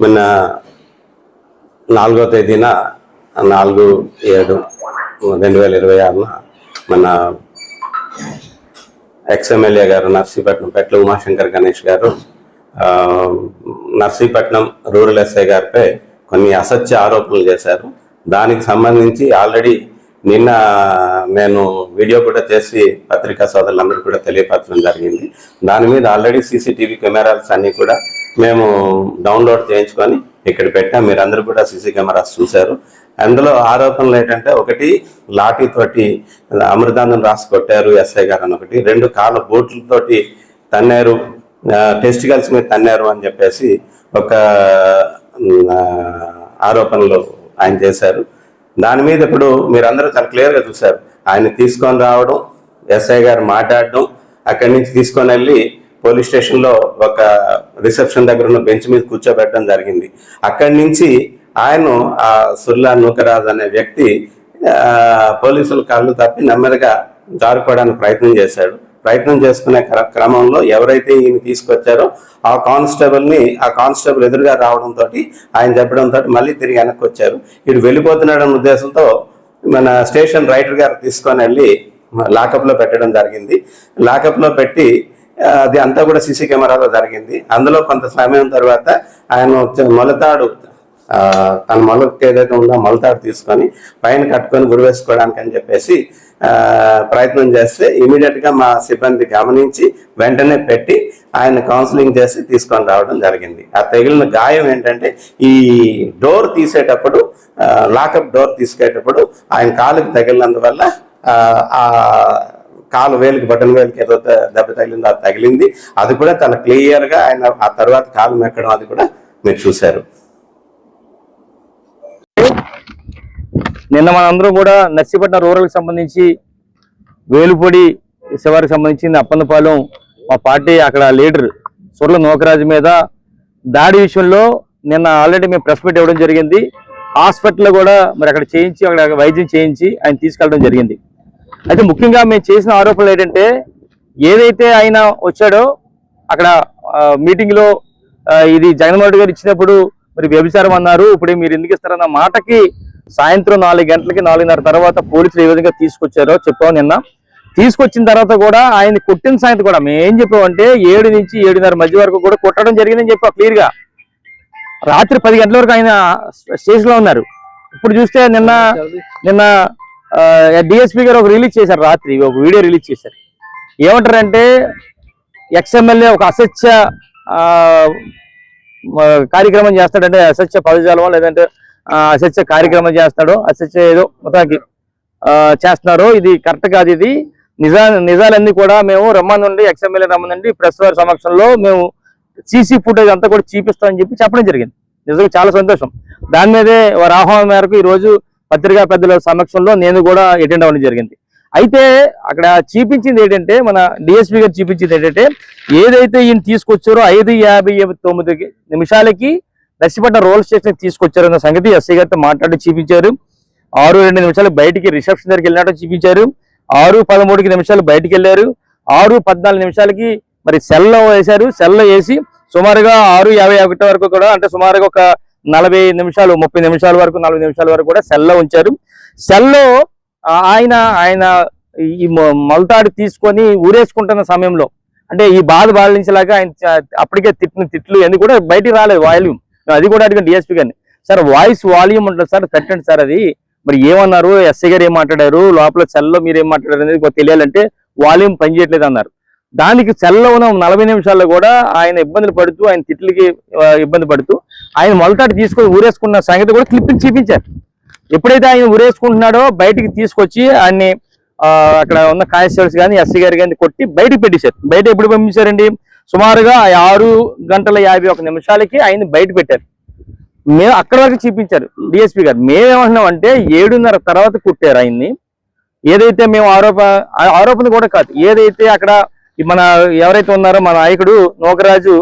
మొన్న 4వ తేదీన 4/7/2026 మన ఎక్స్ఎమ్మెల్యే గారు నర్సీపట్నం పెట్ల ఉమాశంకర్ గణేష్ గారు నర్సీపట్నం రూరల్ ఎస్ఐ గారిపై కొన్ని అసత్య ఆరోపణలు చేశారు. దానికి సంబంధించి ఆల్రెడీ నిన్న నేను వీడియో కూడా చేసి పత్రికా సోదరులందరూ కూడా తెలియపరచడం జరిగింది. దాని మీద ఆల్రెడీ సీసీటీవీ కెమెరాస్ అన్నీ కూడా మేము డౌన్లోడ్ చేయించుకొని ఇక్కడ పెట్టాం. మీరందరూ కూడా సీసీ కెమెరాస్ చూశారు. అందులో ఆరోపణలు ఏంటంటే, ఒకటి లాఠీతోటి అమృతాంజన్ రాసి కొట్టారు ఎస్ఐ గారు అని, ఒకటి 2 కాళ్ళ బోట్లతోటి తన్నారు, టెస్టికల్స్ మీద తన్నారు అని చెప్పేసి ఒక ఆరోపణలు ఆయన చేశారు. దాని మీద ఇప్పుడు మీరందరూ చాలా క్లియర్గా చూశారు. ఆయన తీసుకొని రావడం, ఎస్ఐ గారు మాట్లాడడం, అక్కడి నుంచి తీసుకొని వెళ్ళి పోలీస్ స్టేషన్లో ఒక రిసెప్షన్ దగ్గర ఉన్న బెంచ్ మీద కూర్చోబెట్టడం జరిగింది. అక్కడి నుంచి ఆయన ఆ సుల్లా నూకరాజ్ అనే వ్యక్తి పోలీసుల కాళ్ళు తప్పి నెమ్మదిగా జారుకోవడానికి ప్రయత్నం చేసుకునే క్రమంలో ఎవరైతే ఈయన తీసుకొచ్చారో ఆ కానిస్టేబుల్ ఎదురుగా రావడంతో ఆయన చెప్పడంతో మళ్ళీ తిరిగి వెనక్కి వచ్చారు. ఇటు వెళ్ళిపోతున్నాడన్న ఉద్దేశంతో మన స్టేషన్ రైటర్ గారు తీసుకొని వెళ్ళి లాకప్లో పెట్టడం జరిగింది. లాకప్లో పెట్టి అది అంతా కూడా సీసీ కెమెరాలో జరిగింది. అందులో కొంత సమయం తర్వాత ఆయన మొలతాడు, తన మొలకు ఏదైతే ఉందో మొలతాడు తీసుకొని పైన కట్టుకొని గురివేసుకోవడానికి అని చెప్పేసి ప్రయత్నం చేస్తే ఇమీడియట్గా మా సిబ్బంది గమనించి వెంటనే పెట్టి ఆయన కౌన్సిలింగ్ చేసి తీసుకొని రావడం జరిగింది. ఆ తగిలిన గాయం ఏంటంటే, ఈ డోర్ తీసేటప్పుడు, లాకప్ డోర్ తీసుకేటప్పుడు ఆయన కాలుకి తగిలినందువల్ల ఆ కాలు వేలికి, బటన్ వేలికి ఏదో దెబ్బ తగిలిందో అది తగిలింది. అది కూడా చాలా క్లియర్గా ఆయన ఆ తర్వాత కాలు మెక్కడం అది కూడా మీరు చూశారు. నిన్న మనందరం కూడా నర్సీపట్నం రూరల్కి సంబంధించి వేలుపొడి శివారికి సంబంధించింది అప్పందపాలెం మా పార్టీ అక్కడ లీడర్ సుర్ల నూకరాజు మీద దాడి విషయంలో నిన్న ఆల్రెడీ మేము ప్రెస్ మీట్ ఇవ్వడం జరిగింది. హాస్పిటల్లో కూడా మరి అక్కడ చేయించి, అక్కడ వైద్యం చేయించి ఆయన తీసుకెళ్ళడం జరిగింది. అయితే ముఖ్యంగా మేము చేసిన ఆరోపణలు ఏంటంటే, ఏదైతే ఆయన వచ్చాడో అక్కడ మీటింగ్లో ఇది జగన్మోహన్ రెడ్డి గారు ఇచ్చినప్పుడు మరి వ్యభిచారం అన్నారు, ఇప్పుడు మీరు ఎందుకు ఇస్తారన్న మాటకి సాయంత్రం 4 గంటలకి 4:30 తర్వాత పోలీసులు ఏ విధంగా తీసుకొచ్చారో చెప్పాము. నిన్న తీసుకొచ్చిన తర్వాత కూడా ఆయన కొట్టిన సాయంత్రం కూడా మేము ఏం చెప్పామంటే 7 నుంచి 7:30 మధ్య వరకు కూడా కొట్టడం జరిగిందని చెప్పాం క్లియర్గా. రాత్రి 10 గంటల వరకు ఆయన స్టేషన్లో ఉన్నారు. ఇప్పుడు చూస్తే నిన్న డిఎస్పీ గారు ఒక రిలీజ్ చేశారు, రాత్రి ఒక వీడియో రిలీజ్ చేశారు. ఏమంటారంటే, ఎక్స్ఎమ్మెల్యే ఒక అసత్య కార్యక్రమం చేస్తాడంటే, అసత్య పదజాలం లేదంటే అసత్య కార్యక్రమం చేస్తాడో, అసత్య ఏదో మొత్తానికి చేస్తున్నారో, ఇది కరెక్ట్ కాదు. ఇది నిజాలన్నీ కూడా మేము రమ్మనండి, ఎక్స్ఎమ్మెల్యే రమ్మనండి, ప్రెస్ వారి సమక్షంలో మేము సీసీ ఫుటేజ్ అంతా కూడా చూపిస్తామని చెప్పడం జరిగింది. నిజంగా చాలా సంతోషం. దాని మీదే వారి ఆహ్వానం మేరకు ఈరోజు పత్రికా పెద్దల సమక్షంలో నేను కూడా అటెండ్ అవ్వడం జరిగింది. అయితే అక్కడ చూపించింది ఏంటంటే, మన డిఎస్పీ గారు చూపించింది ఏంటంటే, ఏదైతే ఈయన తీసుకొచ్చారో 5:59 నర్సీపట్నం రూరల్ స్టేషన్ తీసుకొచ్చారన్న సంగతి ఎస్ఐ గారితో మాట్లాడి చూపించారు. 6:02 బయటికి రిసెప్షన్ దగ్గరికి వెళ్ళినట్టు చూపించారు. 6:13 బయటికి వెళ్ళారు. 6:14 మరి సెల్లో వేశారు. సెల్లో వేసి సుమారుగా 6:51 వరకు కూడా, అంటే సుమారుగా ఒక 40 నిమిషాలు 30 నిమిషాల వరకు 40 నిమిషాల వరకు కూడా సెల్లో ఉంచారు. సెల్లో ఆయన ఈ మొలతాడు తీసుకొని ఊరేసుకుంటున్న సమయంలో, అంటే ఈ బాధ బాధించలాగా ఆయన అప్పటికే తిట్టిన తిట్లు అన్ని కూడా బయటికి రాలేదు. వాల్యూమ్ అది కూడా అడిగిన డిఎస్పీ గారిని, సార్ వాయిస్ వాల్యూమ్ ఉంటుంది సార్, పెట్టండి సార్ అది, మరి ఏమన్నారు, ఎస్ఐ గారు ఏం మాట్లాడారు, లోపల సెల్లో మీరు ఏం మాట్లాడారు అనేది తెలియాలంటే వాల్యూమ్ పనిచేయట్లేదు అన్నారు. దానికి సెల్లో ఉన్న 40 నిమిషాల్లో కూడా ఆయన ఇబ్బందులు పడుతూ, ఆయన తిట్లకి ఇబ్బంది పడుతూ ఆయన మొలతాడు తీసుకొని ఊరేసుకున్న సంగతి కూడా క్లిప్పింగ్ చూపించారు. ఎప్పుడైతే ఆయన ఊరేసుకుంటున్నాడో బయటికి తీసుకొచ్చి ఆయన్ని అక్కడ ఉన్న కానిస్టేబుల్స్ కానీ ఎస్ఐ గారు కానీ కొట్టి బయటకు పెట్టేశారు. బయట ఎప్పుడు పంపించారండి, సుమారుగా 6:51 ఆయన బయట పెట్టారు. మేము అక్కడ వరకు చూపించారు డిఎస్పీ గారు. మేమేమంటున్నామంటే 7:30 తర్వాత కుట్టారు ఆయన్ని. ఏదైతే మేము ఆరోపణ కూడా కాదు, ఏదైతే అక్కడ మన ఎవరైతే ఉన్నారో మన నాయకుడు నూకరాజు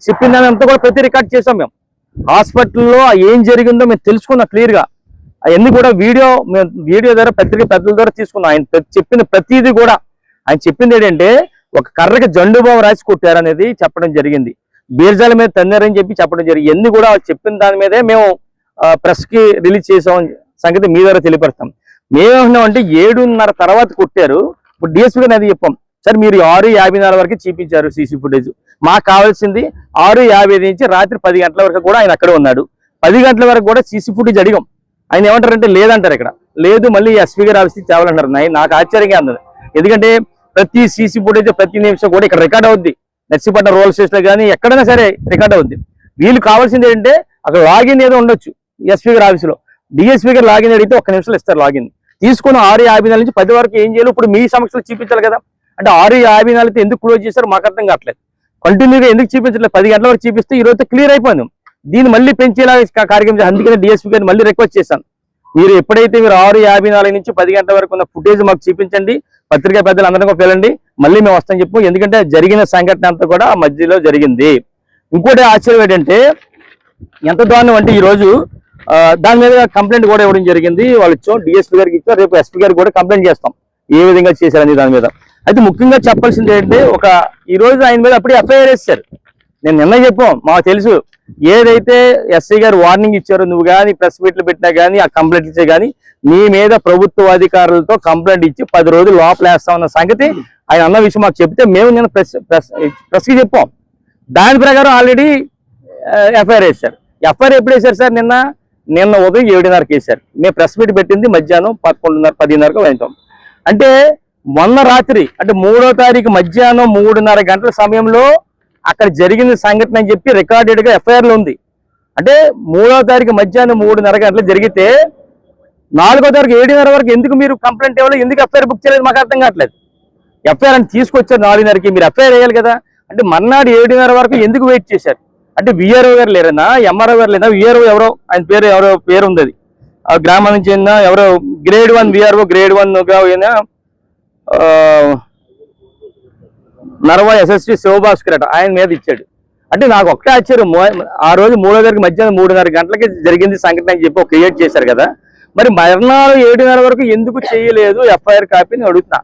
చెప్పిందని అంతా కూడా ప్రతి రికార్డ్ చేసాం. మేము హాస్పిటల్లో ఏం జరిగిందో మేము తెలుసుకున్నాం క్లియర్గా. అవన్నీ కూడా వీడియో ద్వారా పత్రిక పెద్దల ద్వారా తీసుకున్నాం. ఆయన చెప్పిన ప్రతిదీ కూడా ఆయన చెప్పింది ఏంటంటే, ఒక కర్రకి జండు బాబు రాసి కొట్టారనేది చెప్పడం జరిగింది. బీర్జాల మీద తన్నారని చెప్పి చెప్పడం జరిగింది. ఎన్ని కూడా చెప్పిన దాని మీదే మేము ప్రెస్ కి రిలీజ్ చేసాం సంగతి మీ ద్వారా తెలియపరుస్తాం. మేమేమన్నామంటే 7:30 తర్వాత కొట్టారు. ఇప్పుడు డిఎస్పీ గారిని అది చెప్పాం, సార్ మీరు 6:54 వరకు చూపించారు సీసీ ఫుటేజ్. మాకు కావాల్సింది 6:50 నుంచి రాత్రి 10 గంటల వరకు కూడా ఆయన అక్కడే ఉన్నాడు. 10 గంటల వరకు కూడా సీసీ ఫుటేజ్ అడిగాం. ఆయన ఏమంటారంటే లేదంటారు, ఇక్కడ లేదు, మళ్ళీ ఎస్పీ గారు ఆఫీస్కి తేవాలంటారు. నాకు ఆశ్చర్యంగా అందదు, ఎందుకంటే ప్రతి సీసీ ఫుటేజ్ ప్రతి నిమిషం కూడా ఇక్కడ రికార్డ్ అవుద్ది. నర్సీపట్నం రోల్ స్టేషన్ కానీ ఎక్కడైనా సరే రికార్డ్ అవుద్ది. వీళ్ళు కావాల్సింది ఏంటంటే అక్కడ లాగిన్ ఏదో ఉండొచ్చు ఎస్పీ గారి ఆఫీసులో, డిఎస్పీ గారు లాగిన్ అడిగితే 1 నిమిషాలు ఇస్తారు లాగిన్. తీసుకుని 6:54 నుంచి 10 వరకు ఏం చేయాలి, ఇప్పుడు మీ సమక్షంలో చూపించాలి కదా. అంటే 6:54 ఎందుకు క్లోజ్ చేశారు మాకు అర్థం కావట్లేదు. కంటిన్యూగా ఎందుకు చూపించట్లేదు? 10 గంటల వరకు చూపిస్తే ఈ రోజు క్లియర్ అయిపోయింది. దీన్ని మళ్ళీ పెంచేలా కార్యక్రమం. అందుకనే డిఎస్పీ గారిని మళ్ళీ రిక్వెస్ట్ చేశాను, మీరు ఎప్పుడైతే మీరు 6:54 నుంచి 10 గంటల వరకు ఉన్న ఫుటేజ్ మాకు చూపించండి, పత్రికా పెద్దలు అందరికీ వెళ్ళండి, మళ్ళీ మేము వస్తామని చెప్పు. ఎందుకంటే జరిగిన సంఘటన అంతా కూడా ఆ మధ్యలో జరిగింది. ఇంకోటి ఆశ్చర్యం ఏంటంటే ఎంత దారుణం అంటే ఈ రోజు దాని మీద కంప్లైంట్ కూడా ఇవ్వడం జరిగింది. వాళ్ళు ఇచ్చాం, డిఎస్పీ గారికి ఇచ్చాం, రేపు ఎస్పీ గారికి కూడా కంప్లైంట్ చేస్తాం ఏ విధంగా చేశారని దాని మీద. అయితే ముఖ్యంగా చెప్పాల్సింది ఏంటంటే ఈ రోజు ఆయన మీద అప్పుడే ఎఫ్ఐఆర్ వేశారు. నేను నిన్న చెప్పాం, మాకు తెలుసు ఏదైతే ఎస్ఐ గారు వార్నింగ్ ఇచ్చారో, నువ్వు కానీ ప్రెస్ మీట్లు పెట్టినా కానీ ఆ కంప్లైంట్ ఇచ్చే కానీ నీ మీద ప్రభుత్వ అధికారులతో కంప్లైంట్ ఇచ్చి 10 రోజులు లోపల వేస్తామన్న సంగతి ఆయన అన్న విషయం మాకు చెప్తే మేము నేను ప్రెస్కి చెప్పాం. దాని ప్రకారం ఆల్రెడీ ఎఫ్ఐఆర్ వేశారు. ఎఫ్ఐఆర్ ఎప్పుడు వేశారు సార్? నిన్న ఉదయం 7:30కి వేశారు. మేము ప్రెస్ మీట్ పెట్టింది మధ్యాహ్నం 11:30 10:30కు వెళ్తాం. అంటే మొన్న రాత్రి అంటే 3వ తారీఖు మధ్యాహ్నం 3:30 గంటల సమయంలో అక్కడ జరిగిన సంఘటన అని చెప్పి రికార్డెడ్ గా ఎఫ్ఐఆర్ లో ఉంది. అంటే 3వ తారీఖు మధ్యాహ్నం 3:30 గంటలు జరిగితే 4వ తారీఖు 7:30 వరకు ఎందుకు మీరు కంప్లైంట్ ఇవ్వాలి, ఎందుకు ఎఫ్ఐఆర్ బుక్ చేయలేదు మాకు అర్థం కావట్లేదు. ఎఫ్ఐఆర్ అని తీసుకొచ్చారు 4:30కి, మీరు ఎఫ్ఐఆర్ వేయాలి కదా. అంటే మర్నాడు 7:30 వరకు ఎందుకు వెయిట్ చేశారు? అంటే విఆర్ఓ గారు లేరన్నా, ఎంఆర్ఓ గారు లేదా, విఆర్ఓ ఎవరో ఆయన పేరు ఉంది, అది ఆ గ్రామం నుంచి ఎవరో గ్రేడ్ 1 విఆర్ఓ గ్రేడ్ 1గా నరవా ఎస్ఎస్పీ శివభాస్కర్ అట, ఆయన మీద ఇచ్చాడు. అంటే నాకు ఒక్కటే ఆశ్చర్యం, ఆ రోజు 3వ తారీఖు మధ్యాహ్నం 3:30 గంటలకి జరిగింది సంఘటన అని చెప్పి క్రియేట్ చేశారు కదా, మరి మర్నాడు 7:30 వరకు ఎందుకు చేయలేదు ఎఫ్ఐఆర్ కాపీని అడుగుతున్నా.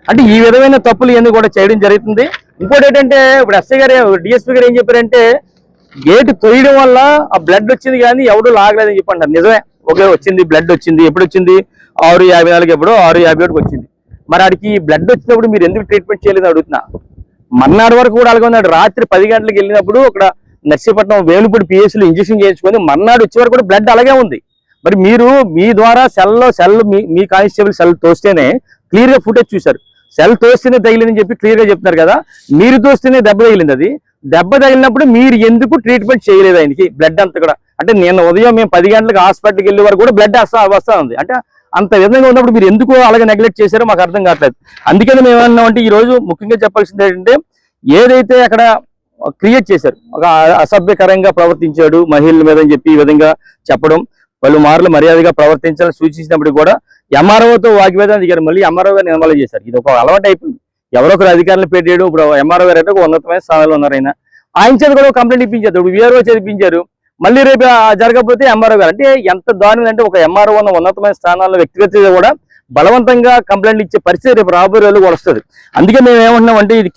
అంటే ఈ విధమైన తప్పులు ఇవన్నీ కూడా చేయడం జరుగుతుంది. ఇంకోటి ఏంటంటే ఇప్పుడు ఎస్ఐ గారు డిఎస్పీ గారు ఏం చెప్పారంటే గేటు తొయ్యడం వల్ల ఆ బ్లడ్ వచ్చింది కానీ ఎవడు లాగలేదని చెప్పి అంటారు. నిజమే, ఒకే వచ్చింది, బ్లడ్ వచ్చింది. ఎప్పుడు వచ్చింది? 6:54 ఎప్పుడో 6:51 వచ్చింది. మరి ఆడికి బ్లడ్ వచ్చినప్పుడు మీరు ఎందుకు ట్రీట్మెంట్ చేయలేదని అడుగుతున్నా. మర్నాడు వరకు కూడా అలాగే ఉన్నాడు. రాత్రి 10 గంటలకు వెళ్ళినప్పుడు అక్కడ నర్సీపట్నం వేలుపూడి పిఎస్సీలో ఇంజక్షన్ చేయించుకొని మర్నాడు వచ్చే వరకు కూడా బ్లడ్ అలాగే ఉంది. మరి మీరు మీ ద్వారా sell me constable cell తోస్తేనే clear గా ఫుటేజ్ చూశారు. సెల్ తోస్తేనే తగిలిందని చెప్పి క్లియర్ గా చెప్తున్నారు కదా, మీరు తోస్తేనే దెబ్బ తగిలింది. అది దెబ్బ తగిలినప్పుడు మీరు ఎందుకు ట్రీట్మెంట్ చేయలేదు ఆయనకి? బ్లడ్ అంతా కూడా అంటే నేను ఉదయం మేము 10 గంటలకు హాస్పిటల్కి వెళ్ళే వరకు కూడా బ్లడ్ వస్తా ఉంది. అంటే అంత విధంగా ఉన్నప్పుడు మీరు ఎందుకు అలాగే నెగ్లెక్ట్ చేశారో మాకు అర్థం కావట్లేదు. అందుకని మేము ఏమన్నామంటే ఈ రోజు ముఖ్యంగా చెప్పాల్సింది ఏంటంటే ఏదైతే అక్కడ క్రియేట్ చేశారు, ఒక అసభ్యకరంగా ప్రవర్తించాడు మహిళల మీద అని చెప్పి ఈ విధంగా చెప్పడం, పలుమార్లు మర్యాదగా ప్రవర్తించాలని సూచించినప్పుడు కూడా ఎంఆర్ఓతో వాగ్వేదం దిగారు. మళ్ళీ ఎంఆర్ఓ గారిని నిర్మల చేశారు. ఇది ఒక అలవాటు అయిపోయింది. ఎవరొకరు అధికారులను పెట్టాడు. ఇప్పుడు ఎంఆర్ఓ గారు అంటే ఒక ఉన్నతమైన స్థానంలో ఉన్నారు. ఆయన చేత కూడా కంప్లైంట్ ఇప్పించారు. ఇప్పుడు విఆర్ఓ చేపించారు. మళ్ళీ రేపు జరగకపోతే ఎంఆర్ఓ గారు. అంటే ఎంత దారుణం అంటే ఒక ఎంఆర్ఓ ఉన్న ఉన్నతమైన స్థానాల్లో వ్యక్తిగతంగా కూడా బలవంతంగా కంప్లైంట్ ఇచ్చే పరిస్థితి రేపు రాబోయే రోజులు కూడా వస్తుంది. అందుకే మేము ఏమంటున్నామంటే ఇది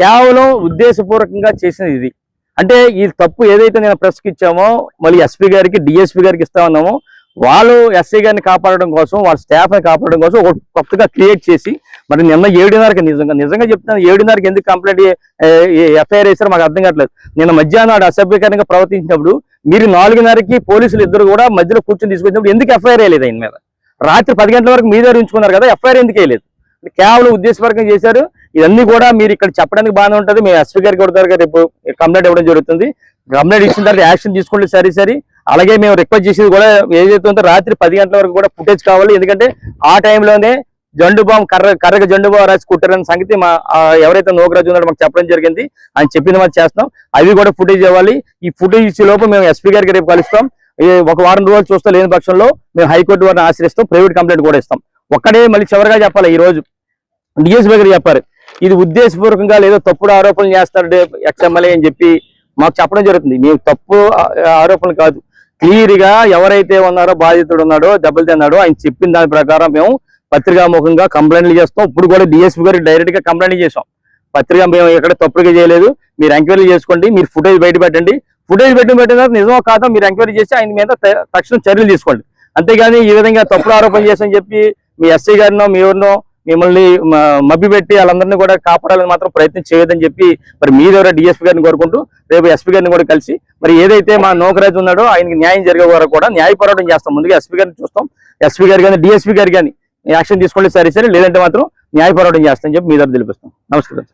కేవలం ఉద్దేశపూర్వకంగా చేసినది ఇది. అంటే ఈ తప్పు ఏదైతే నేను ప్రెస్కి ఇచ్చామో మళ్ళీ ఎస్పీ గారికి డిఎస్పీ గారికి ఇస్తా ఉన్నామో వాళ్ళు ఎస్ఐ గారిని కాపాడడం కోసం, వాళ్ళ స్టాఫ్ని కాపాడడం కోసం ఒక కొత్తగా క్రియేట్ చేసి మరి నిన్న 7:30కి నిజంగా చెప్తాను 7:30కి ఎందుకు కంప్లైంట్ ఎఫ్ఐఆర్ వేశారో మాకు అర్థం కావట్లేదు. నిన్న మధ్యాహ్నం అసభ్యకరంగా ప్రవర్తించినప్పుడు మీరు 4:30కి పోలీసులు ఇద్దరు కూడా మధ్యలో కూర్చొని తీసుకొచ్చినప్పుడు ఎందుకు ఎఫ్ఐఆర్ వేయలేదు ఆయన మీద? రాత్రి 10 గంటల వరకు మీ దగ్గర ఉంచుకున్నారు కదా, ఎఫ్ఐఆర్ ఎందుకు వేయలేదు? కేవలం ఉద్దేశపూర్వకంగా చేశారు. ఇవన్నీ కూడా మీరు ఇక్కడ చెప్పడానికి బాగానే ఉంటుంది. మేము ఎస్పీ గారికి కొడతారు, రేపు కంప్లైంట్ ఇవ్వడం జరుగుతుంది. కంప్లైంట్ ఇచ్చిన తర్వాత యాక్షన్ తీసుకుంటే సరే. అలాగే మేము రిక్వెస్ట్ చేసేది కూడా ఏదైతే ఉందో రాత్రి 10 గంటల వరకు కూడా ఫుటేజ్ కావాలి. ఎందుకంటే ఆ టైంలోనే జండు బాంబు కర్రగా జండు బాంబు రాసి కుట్టారన్న సంగతి మా ఎవరైతే నోకరాజు ఉన్నాడో మాకు చెప్పడం జరిగింది. ఆయన చెప్పింది మనం చేస్తాం. అవి కూడా ఫుటేజ్ ఇవ్వాలి. ఈ ఫుటేజ్ ఇచ్చే లోపు మేము ఎస్పీ గారికి రేపు కలుస్తాం. ఒక వారం రోజులు చూస్తే లేని పక్షంలో మేము హైకోర్టు వారిని ఆశ్రయిస్తాం, ప్రైవేట్ కంప్లైంట్ కూడా ఇస్తాం. ఒక్కడే మళ్ళీ చివరిగా చెప్పాలి, ఈ రోజు డిఎస్పీ గారు చెప్పారు ఇది ఉద్దేశపూర్వకంగా లేదో తప్పుడు ఆరోపణలు చేస్తాడు ఎక్స్ఎమ్మెల్యే అని చెప్పి మాకు చెప్పడం జరుగుతుంది. మేము తప్పు ఆరోపణలు కాదు, క్లియర్ గా ఎవరైతే ఉన్నారో బాధితుడు ఉన్నాడో దెబ్బలు తిన్నాడో ఆయన చెప్పిన దాని ప్రకారం మేము పత్రికాముఖంగా కంప్లైంట్లు చేస్తాం. ఇప్పుడు కూడా డిఎస్పీ గారికి డైరెక్ట్ గా కంప్లైంట్ చేసాం. పత్రిక మేము ఎక్కడ తప్పుడుగా చేయలేదు, మీరు ఎంక్వైరీ చేసుకోండి, మీరు ఫుటేజ్ బయట పెట్టండి, ఫుటేజ్ పెట్టిన తర్వాత నిజమో కాదో మీరు ఎంక్వైరీ చేసి ఆయన మీద తక్షణం చర్యలు తీసుకోండి. అంతేగాని ఈ విధంగా తప్పుడు ఆరోపణ చేసని చెప్పి మీ ఎస్ఐ గారినో మీ ఎవరినో మిమ్మల్ని మభ్యపెట్టి వాళ్ళందరినీ కూడా కాపాడాలని మాత్రం ప్రయత్నం చేయొద్దని చెప్పి మరి మీ ద్వారా డిఎస్పీ గారిని కోరుకుంటూ రేపు ఎస్పీ గారిని కూడా కలిసి మరి ఏదైతే మా నోకరాజు ఉన్నాడో ఆయనకి న్యాయం జరిగే వరకు కూడా న్యాయ పోరాటం చేస్తాం. ముందుగా ఎస్పీ గారిని చూస్తాం, ఎస్పీ గారు కానీ డిఎస్పీ గారు కానీ యాక్షన్ తీసుకోండి సరే లేదంటే మాత్రం న్యాయ పోరాటం చేస్తామని చెప్పి మీ ద్వారా తెలిపిస్తాం. నమస్కారం.